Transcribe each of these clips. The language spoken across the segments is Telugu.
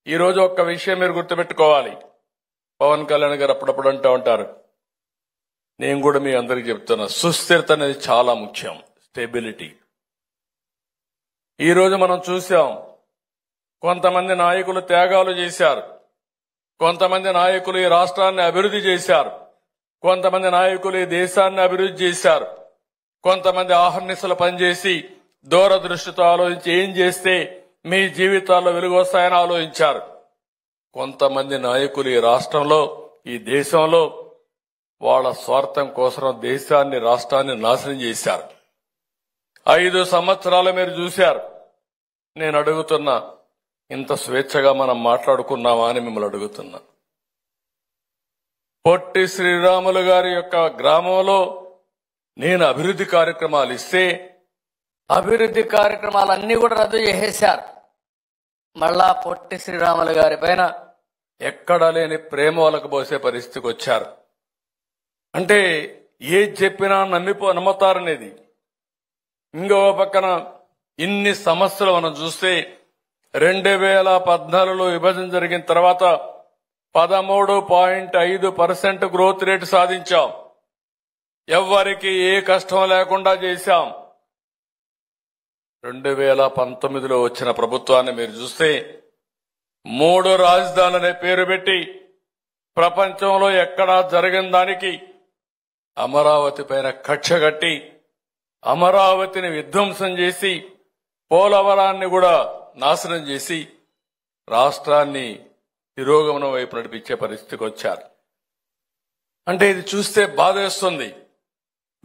ఈ రోజు ఒక్క విషయం మీరు గుర్తుపెట్టుకోవాలి. పవన్ కళ్యాణ్ గారు అప్పుడప్పుడు అంటూ ఉంటారు, నేను కూడా మీ అందరికీ చెప్తున్నా, సుస్థిరత అనేది చాలా ముఖ్యం. స్టెబిలిటీ. ఈ రోజు మనం చూసాం, కొంతమంది నాయకులు త్యాగాలు చేశారు, కొంతమంది నాయకులు ఈ రాష్ట్రాన్ని అభివృద్ధి చేశారు, కొంతమంది నాయకులు ఈ దేశాన్ని అభివృద్ధి చేశారు, కొంతమంది ఆహర్నిశలు పనిచేసి దూరదృష్టితో ఆలోచించి ఏం చేస్తే మీ జీవితాల్లో వెలుగు వస్తాయని ఆలోచించారు. కొంతమంది నాయకులు ఈ రాష్ట్రంలో, ఈ దేశంలో వాళ్ళ స్వార్థం కోసం దేశాన్ని, రాష్ట్రాన్ని నాశనం చేశారు. 5 సంవత్సరాలు మీరు చూశారు. నేను అడుగుతున్నా, ఇంత స్వేచ్ఛగా మనం మాట్లాడుకున్నామా అని మిమ్మల్ని అడుగుతున్నా. పొట్టి శ్రీరాములు గారి యొక్క గ్రామంలో నేను అభివృద్ధి కార్యక్రమాలు ఇస్తే అభివృద్ధి కార్యక్రమాలన్నీ కూడా రద్దు చేసేశారు. మళ్ళా పొట్టి శ్రీరాములు గారి పైన ఎక్కడా లేని ప్రేమ వాళ్ళకు పోసే పరిస్థితికి వచ్చారు. అంటే ఏది చెప్పినా నమ్ముతారనేది. ఇంకో పక్కన ఇన్ని సమస్యలు మనం చూస్తే 2014లో విభజన జరిగిన తర్వాత 13.5% గ్రోత్ రేటు సాధించాం. ఎవ్వరికి ఏ కష్టం లేకుండా చేశాం. 2019లో వచ్చిన ప్రభుత్వాన్ని మీరు చూస్తే 3 రాజధానులనే పేరు పెట్టి ప్రపంచంలో ఎక్కడా జరగని దానికి అమరావతి పైన కక్ష కట్టి అమరావతిని విధ్వంసం చేసి పోలవరాన్ని కూడా నాశనం చేసి రాష్ట్రాన్ని తిరోగమనం వైపు నడిపించే పరిస్థితికి వచ్చారు. అంటే ఇది చూస్తే బాధేస్తుంది.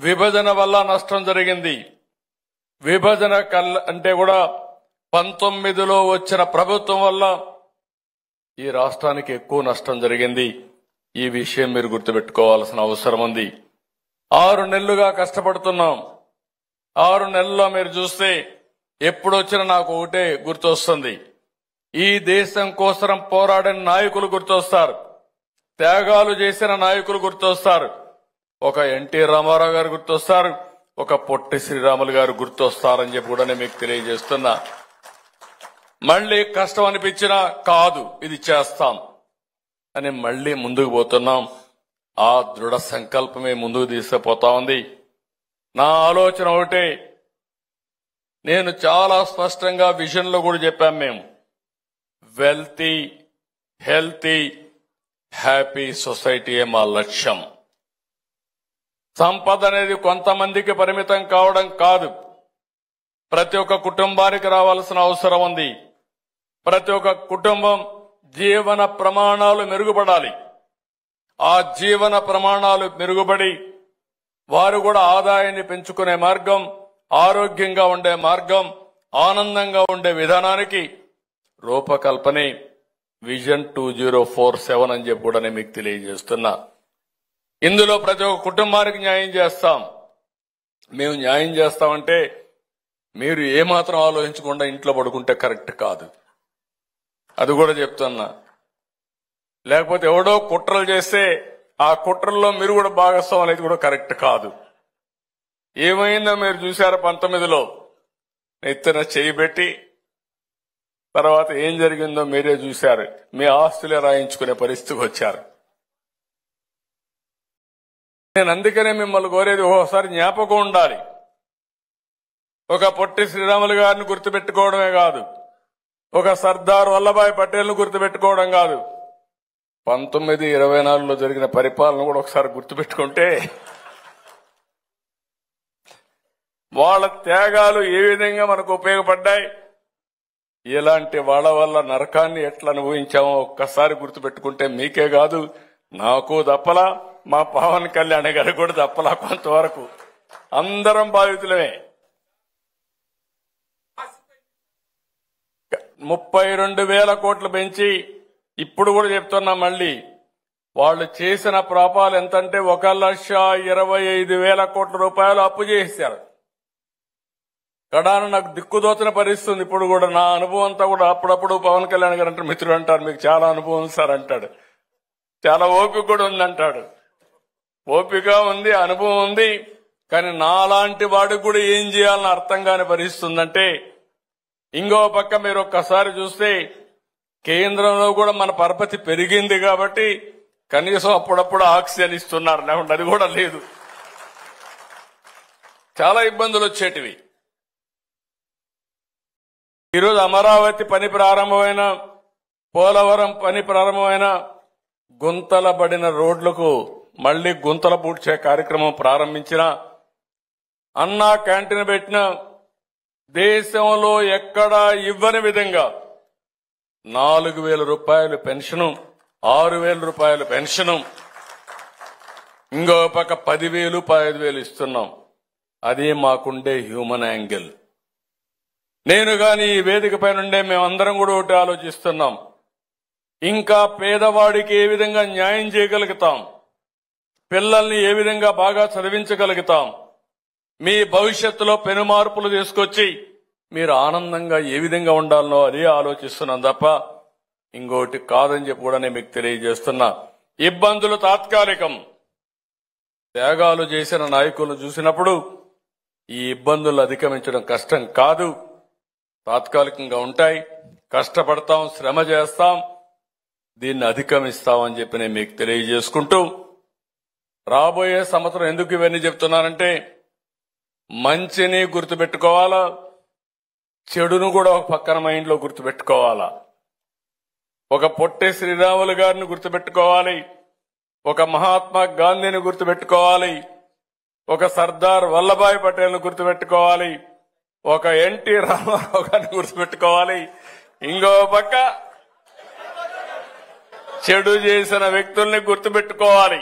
విభజన వల్ల నష్టం జరిగింది. విభజన అంటే కూడా 19లో వచ్చిన ప్రభుత్వం వల్ల ఈ రాష్ట్రానికి ఎక్కువ నష్టం జరిగింది. ఈ విషయం మీరు గుర్తుపెట్టుకోవాల్సిన అవసరం ఉంది. 6 నెలలుగా కష్టపడుతున్నాం. 6 నెలల్లో మీరు చూస్తే ఎప్పుడొచ్చినా నాకు ఒకటే గుర్తొస్తుంది. ఈ దేశం కోసం పోరాడిన నాయకులు గుర్తొస్తారు, త్యాగాలు చేసిన నాయకులు గుర్తొస్తారు. ఒక ఎన్టీ రామారావు గారు గుర్తొస్తారు, ఒక పొట్టి శ్రీరాములు గారు గుర్తొస్తారని చెప్పి కూడా నేను మీకు తెలియజేస్తున్నా. మళ్లీ కష్టం అనిపించినా కాదు, ఇది చేస్తాం అని మళ్లీ ముందుకు పోతున్నాం. ఆ దృఢ సంకల్పమే ముందుకు తీసుకుపోతా ఉంది. నా ఆలోచన ఒకటే, నేను చాలా స్పష్టంగా విజన్ లో కూడా చెప్పాం. మేము వెల్తీ, హెల్తీ, హ్యాపీ సొసైటీయే మా లక్ష్యం. సంపద అనేది కొంతమందికి పరిమితం కావడం కాదు, ప్రతి ఒక్క కుటుంబానికి రావాల్సిన అవసరం ఉంది. ప్రతి ఒక్క కుటుంబం జీవన ప్రమాణాలు మెరుగుపడాలి. ఆ జీవన ప్రమాణాలు మెరుగుపడి వారు కూడా ఆదాయాన్ని పెంచుకునే మార్గం, ఆరోగ్యంగా ఉండే మార్గం, ఆనందంగా ఉండే విధానానికి రూపకల్పనే విజన్ 2047 అని చెప్పి కూడా నేను మీకు తెలియజేస్తున్నా. ఇందులో ప్రతి ఒక్క కుటుంబానికి న్యాయం చేస్తాం. మేము న్యాయం చేస్తామంటే మీరు ఏమాత్రం ఆలోచించకుండా ఇంట్లో పడుకుంటే కరెక్ట్ కాదు, అది కూడా చెప్తున్నా. లేకపోతే ఎవడో కుట్రలు చేస్తే ఆ కుట్రల్లో మీరు కూడా భాగస్వాములు అనేది కూడా కరెక్ట్ కాదు. ఏమైందో మీరు చూశారు. 19లో ఎత్తున చేయబెట్టి తర్వాత ఏం జరిగిందో మీరే చూశారు. మీ ఆస్తులే రాయించుకునే పరిస్థితికి వచ్చారు. నేను అందుకనే మిమ్మల్ని కోరేది, ఓసారి జ్ఞాపకం ఉండాలి. ఒక పొట్టి శ్రీరాములు గారిని గుర్తుపెట్టుకోవడమే కాదు, ఒక సర్దార్ వల్లభాయ్ పటేల్ను గుర్తుపెట్టుకోవడం కాదు, 1924లో జరిగిన పరిపాలన కూడా ఒకసారి గుర్తుపెట్టుకుంటే వాళ్ళ త్యాగాలు ఏ విధంగా మనకు ఉపయోగపడ్డాయి, ఇలాంటి వాళ్ళ వల్ల నరకాన్ని ఎట్లా అనుభవించామో ఒక్కసారి గుర్తుపెట్టుకుంటే మీకే కాదు, నాకు తప్పలా, మా పవన్ కళ్యాణ్ గారు కూడా తప్పలా, కొంతవరకు అందరం బాధితులమే. 32,000 కోట్లు పెంచి ఇప్పుడు కూడా చెప్తున్నా, మళ్ళీ వాళ్ళు చేసిన పాపాలు ఎంతంటే 1,25,000 కోట్ల రూపాయలు అప్పు చేశారు. కడాన నాకు దిక్కుదోచిన పరిస్థితుంది. ఇప్పుడు కూడా నా అనుభవం అంతా కూడా అప్పుడప్పుడు పవన్ కళ్యాణ్ గారు అంటారు, మిత్రుడు అంటారు, మీకు చాలా అనుభవం సార్ అంటాడు, చాలా ఓపిక కూడా ఉందంటాడు. ఓపిక ఉంది, అనుభవం ఉంది. కానీ నాలాంటి వాడికి కూడా ఏం చేయాలని అర్థం కాని పరిస్థితి ఉందంటే, ఇంకో పక్క మీరు ఒక్కసారి చూస్తే కేంద్రంలో కూడా మన పరపతి పెరిగింది కాబట్టి కనీసం అప్పుడప్పుడు ఆక్సిజన్ ఇస్తున్నారు, లేకుంటే అది కూడా లేదు. చాలా ఇబ్బందులు వచ్చేటివి. ఈరోజు అమరావతి పని ప్రారంభమైన, పోలవరం పని ప్రారంభమైన, గుంతలబడిన రోడ్లకు మళ్లీ గుంతల పూడ్చే కార్యక్రమం ప్రారంభించిన, అన్నా క్యాంటీన్ పెట్టిన, దేశంలో ఎక్కడా ఇవ్వని విధంగా 4,000 రూపాయలు పెన్షను, 6,000 రూపాయలు పెన్షను, ఇంకో పక్క 10,000, 15,000 ఇస్తున్నాం. అది మాకుండే హ్యూమన్ యాంగిల్. నేను గాని ఈ వేదిక పై నుండే మేమందరం కూడా ఒకటి ఆలోచిస్తున్నాం. ఇంకా పేదవాడికి ఏ విధంగా న్యాయం చేయగలుగుతాం, పిల్లల్ని ఏ విధంగా బాగా చదివించగలుగుతాం, మీ భవిష్యత్తులో పెను మార్పులు తీసుకొచ్చి మీరు ఆనందంగా ఏ విధంగా ఉండాలనో అదే ఆలోచిస్తున్నాం తప్ప ఇంకోటి కాదని చెప్పి కూడా నేను మీకు తెలియజేస్తున్నా. ఇబ్బందులు తాత్కాలికం. త్యాగాలు చేసిన నాయకులను చూసినప్పుడు ఈ ఇబ్బందులు అధిగమించడం కష్టం కాదు, తాత్కాలికంగా ఉంటాయి. కష్టపడతాం, శ్రమ చేస్తాం, దీన్ని అధిగమిస్తామని చెప్పి నేను మీకు తెలియజేసుకుంటూ, రాబోయే సంవత్సరం ఎందుకు ఇవన్నీ చెప్తున్నానంటే, మంచిని గుర్తుపెట్టుకోవాలా, చెడును కూడా ఒక పక్కన మైండ్లో గుర్తుపెట్టుకోవాలా. ఒక పొట్టి శ్రీరాములు గారిని గుర్తుపెట్టుకోవాలి, ఒక మహాత్మా గాంధీని గుర్తుపెట్టుకోవాలి, ఒక సర్దార్ వల్లభాయ్ పటేల్ను గుర్తుపెట్టుకోవాలి, ఒక ఎన్టీ రామారావు గారిని గుర్తుపెట్టుకోవాలి, ఇంకో పక్క చెడు చేసిన వ్యక్తుల్ని గుర్తుపెట్టుకోవాలి.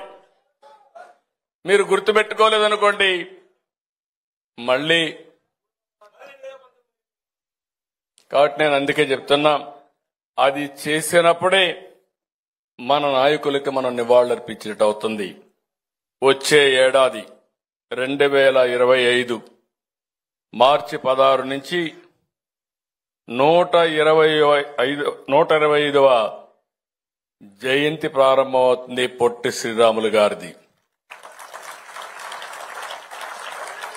మీరు గుర్తుపెట్టుకోలేదనుకోండి, మళ్ళీ కాబట్టి నేను అందుకే చెప్తున్నా, అది చేసినప్పుడే మన నాయకులకి మనం నివాళులర్పించినట్టు అవుతుంది. వచ్చే ఏడాది 2025 మార్చి 16 నుంచి 125వ జయంతి ప్రారంభమవుతుంది పొట్టి శ్రీరాములు గారిది.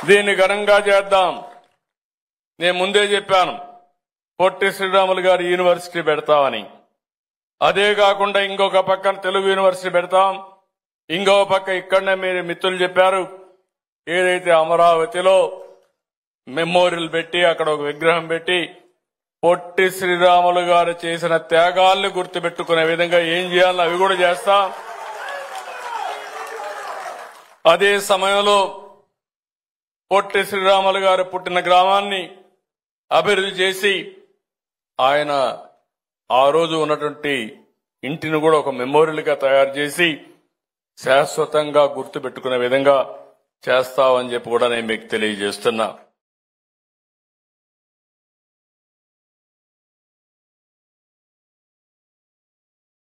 దీన్ని ఘనంగా చేద్దాం. నేను ముందే చెప్పాను, పొట్టి శ్రీరాములు గారి యూనివర్సిటీ పెడతామని. అదే కాకుండా ఇంకొక పక్కన తెలుగు యూనివర్సిటీ పెడతాం, ఇంకో పక్క ఇక్కడనే మీరు మిత్రులు చెప్పారు, ఏదైతే అమరావతిలో మెమోరియల్ పెట్టి అక్కడ ఒక విగ్రహం పెట్టి పొట్టి శ్రీరాములు గారు చేసిన త్యాగాల్ని గుర్తుపెట్టుకునే విధంగా ఏం చేయాలో అవి కూడా చేస్తాం. అదే సమయంలో పొట్టి శ్రీరాములు గారు పుట్టిన గ్రామాన్ని అభివృద్ధి చేసి ఆయన ఆ రోజు ఉన్నటువంటి ఇంటిని కూడా ఒక మెమోరియల్ గా తయారు చేసి శాశ్వతంగా గుర్తుపెట్టుకునే విధంగా చేస్తామని చెప్పి కూడా నేను మీకు తెలియజేస్తున్నా.